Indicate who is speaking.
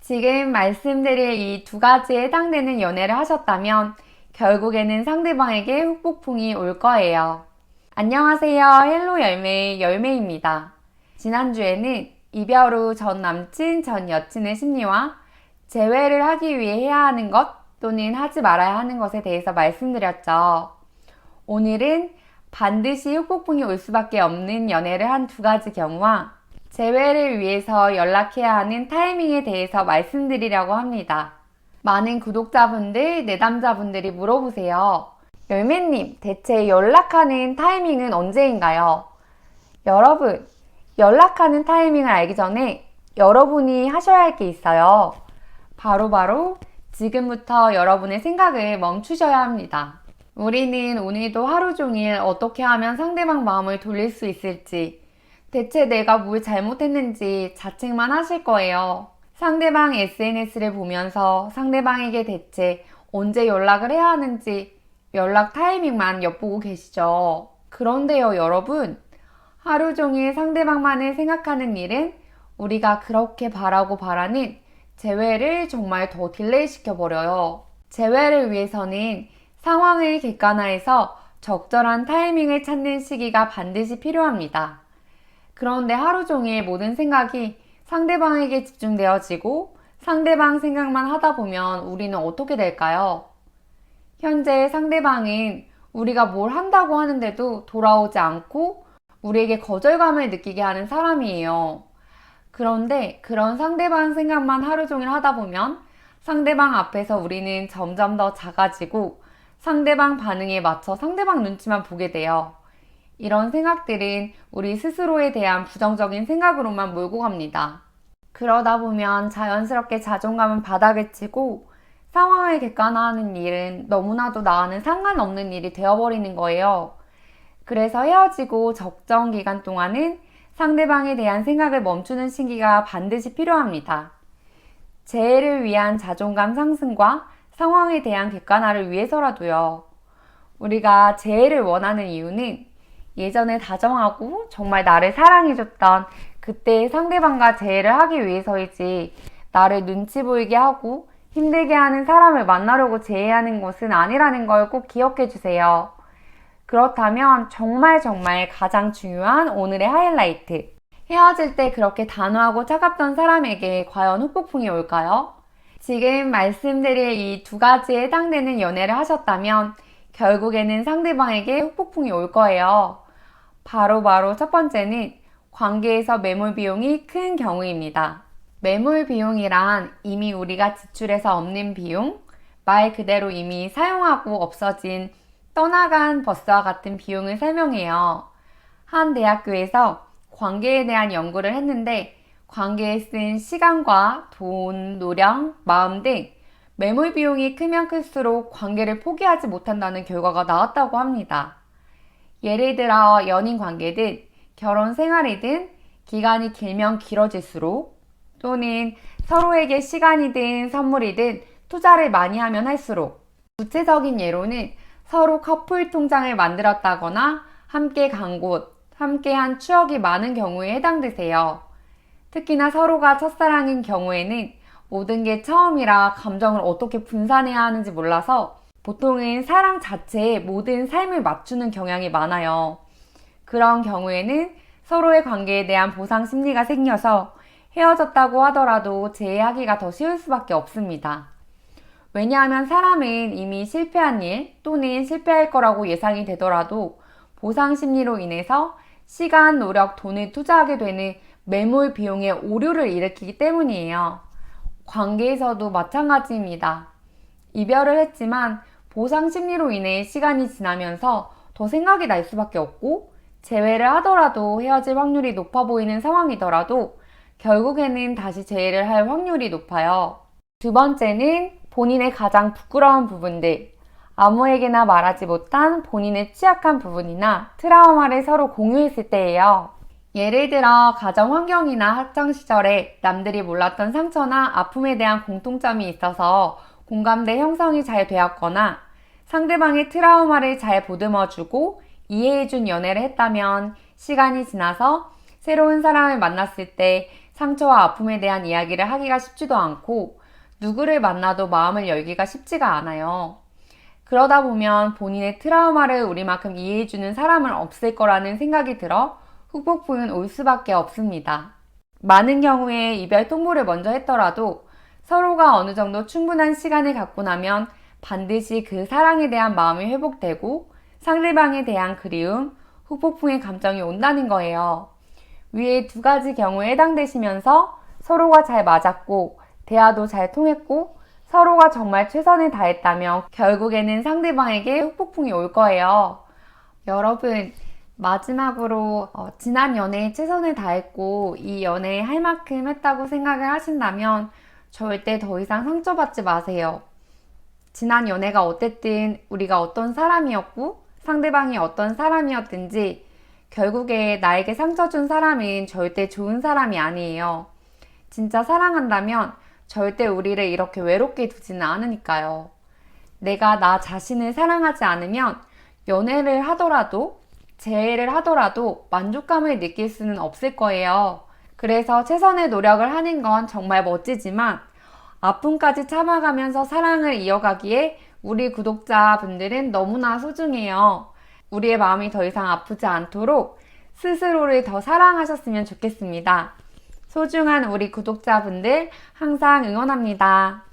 Speaker 1: 지금 말씀드릴 이 두 가지에 해당되는 연애를 하셨다면 결국에는 상대방에게 후폭풍이 올 거예요. 안녕하세요. 헬로 열매의 열매입니다. 지난주에는 이별 후 전 남친, 전 여친의 심리와 재회를 하기 위해 해야 하는 것 또는 하지 말아야 하는 것에 대해서 말씀드렸죠. 오늘은 반드시 후폭풍이 올 수밖에 없는 연애를 한 두 가지 경우와 재회를 위해서 연락해야 하는 타이밍에 대해서 말씀드리려고 합니다. 많은 구독자분들, 내담자분들이 물어보세요. 열매님, 대체 연락하는 타이밍은 언제인가요? 여러분, 연락하는 타이밍을 알기 전에 여러분이 하셔야 할 게 있어요. 바로 지금부터 여러분의 생각을 멈추셔야 합니다. 우리는 오늘도 하루 종일 어떻게 하면 상대방 마음을 돌릴 수 있을지, 대체 내가 뭘 잘못했는지 자책만 하실 거예요. 상대방 SNS를 보면서 상대방에게 대체 언제 연락을 해야 하는지 연락 타이밍만 엿보고 계시죠. 그런데요, 여러분. 하루 종일 상대방만을 생각하는 일은 우리가 그렇게 바라는 재회를 정말 더 딜레이 시켜버려요. 재회를 위해서는 상황을 객관화해서 적절한 타이밍을 찾는 시기가 반드시 필요합니다. 그런데 하루 종일 모든 생각이 상대방에게 집중되어지고 상대방 생각만 하다 보면 우리는 어떻게 될까요? 현재 상대방은 우리가 뭘 한다고 하는데도 돌아오지 않고 우리에게 거절감을 느끼게 하는 사람이에요. 그런데 그런 상대방 생각만 하루 종일 하다 보면 상대방 앞에서 우리는 점점 더 작아지고 상대방 반응에 맞춰 상대방 눈치만 보게 돼요. 이런 생각들은 우리 스스로에 대한 부정적인 생각으로만 몰고 갑니다. 그러다 보면 자연스럽게 자존감은 바닥에 치고 상황을 객관화하는 일은 너무나도 나와는 상관없는 일이 되어버리는 거예요. 그래서 헤어지고 적정 기간 동안은 상대방에 대한 생각을 멈추는 시기가 반드시 필요합니다. 재해를 위한 자존감 상승과 상황에 대한 객관화를 위해서라도요. 우리가 재해를 원하는 이유는 예전에 다정하고 정말 나를 사랑해줬던 그때의 상대방과 재회를 하기 위해서이지 나를 눈치 보이게 하고 힘들게 하는 사람을 만나려고 재회하는 것은 아니라는 걸 꼭 기억해 주세요. 그렇다면 정말 가장 중요한 오늘의 하이라이트. 헤어질 때 그렇게 단호하고 차갑던 사람에게 과연 후폭풍이 올까요? 지금 말씀드릴 이 두 가지에 해당되는 연애를 하셨다면 결국에는 상대방에게 후폭풍이 올 거예요. 바로 첫 번째는 관계에서 매몰 비용이 큰 경우입니다. 매몰 비용이란 이미 우리가 지출해서 없는 비용, 말 그대로 이미 사용하고 없어진 떠나간 버스와 같은 비용을 설명해요. 한 대학교에서 관계에 대한 연구를 했는데 관계에 쓴 시간과 돈, 노력, 마음 등 매몰 비용이 크면 클수록 관계를 포기하지 못한다는 결과가 나왔다고 합니다. 예를 들어 연인 관계든 결혼 생활이든 기간이 길면 길어질수록 또는 서로에게 시간이든 선물이든 투자를 많이 하면 할수록 구체적인 예로는 서로 커플 통장을 만들었다거나 함께 간 곳, 함께한 추억이 많은 경우에 해당되세요. 특히나 서로가 첫사랑인 경우에는 모든 게 처음이라 감정을 어떻게 분산해야 하는지 몰라서 보통은 사랑 자체에 모든 삶을 맞추는 경향이 많아요. 그런 경우에는 서로의 관계에 대한 보상 심리가 생겨서 헤어졌다고 하더라도 재회하기가 더 쉬울 수밖에 없습니다. 왜냐하면 사람은 이미 실패한 일 또는 실패할 거라고 예상이 되더라도 보상 심리로 인해서 시간, 노력, 돈을 투자하게 되는 매몰 비용의 오류를 일으키기 때문이에요. 관계에서도 마찬가지입니다. 이별을 했지만 보상 심리로 인해 시간이 지나면서 더 생각이 날 수밖에 없고 재회를 하더라도 헤어질 확률이 높아 보이는 상황이더라도 결국에는 다시 재회를 할 확률이 높아요. 두 번째는 본인의 가장 부끄러운 부분들, 아무에게나 말하지 못한 본인의 취약한 부분이나 트라우마를 서로 공유했을 때예요. 예를 들어 가정 환경이나 학창 시절에 남들이 몰랐던 상처나 아픔에 대한 공통점이 있어서 공감대 형성이 잘 되었거나 상대방의 트라우마를 잘 보듬어주고 이해해준 연애를 했다면 시간이 지나서 새로운 사람을 만났을 때 상처와 아픔에 대한 이야기를 하기가 쉽지도 않고 누구를 만나도 마음을 열기가 쉽지가 않아요. 그러다 보면 본인의 트라우마를 우리만큼 이해해주는 사람은 없을 거라는 생각이 들어 후폭풍은 올 수밖에 없습니다. 많은 경우에 이별 통보를 먼저 했더라도 서로가 어느 정도 충분한 시간을 갖고 나면 반드시 그 사랑에 대한 마음이 회복되고 상대방에 대한 그리움, 후폭풍의 감정이 온다는 거예요. 위의 두 가지 경우에 해당되시면서 서로가 잘 맞았고 대화도 잘 통했고 서로가 정말 최선을 다했다면 결국에는 상대방에게 후폭풍이 올 거예요. 여러분, 마지막으로 지난 연애에 최선을 다했고 이 연애에 할 만큼 했다고 생각을 하신다면 절대 더 이상 상처받지 마세요. 지난 연애가 어땠든 우리가 어떤 사람이었고 상대방이 어떤 사람이었든지 결국에 나에게 상처 준 사람은 절대 좋은 사람이 아니에요. 진짜 사랑한다면 절대 우리를 이렇게 외롭게 두지는 않으니까요. 내가 나 자신을 사랑하지 않으면 연애를 하더라도 재회를 하더라도 만족감을 느낄 수는 없을 거예요. 그래서 최선의 노력을 하는 건 정말 멋지지만 아픔까지 참아가면서 사랑을 이어가기에 우리 구독자분들은 너무나 소중해요. 우리의 마음이 더 이상 아프지 않도록 스스로를 더 사랑하셨으면 좋겠습니다. 소중한 우리 구독자분들 항상 응원합니다.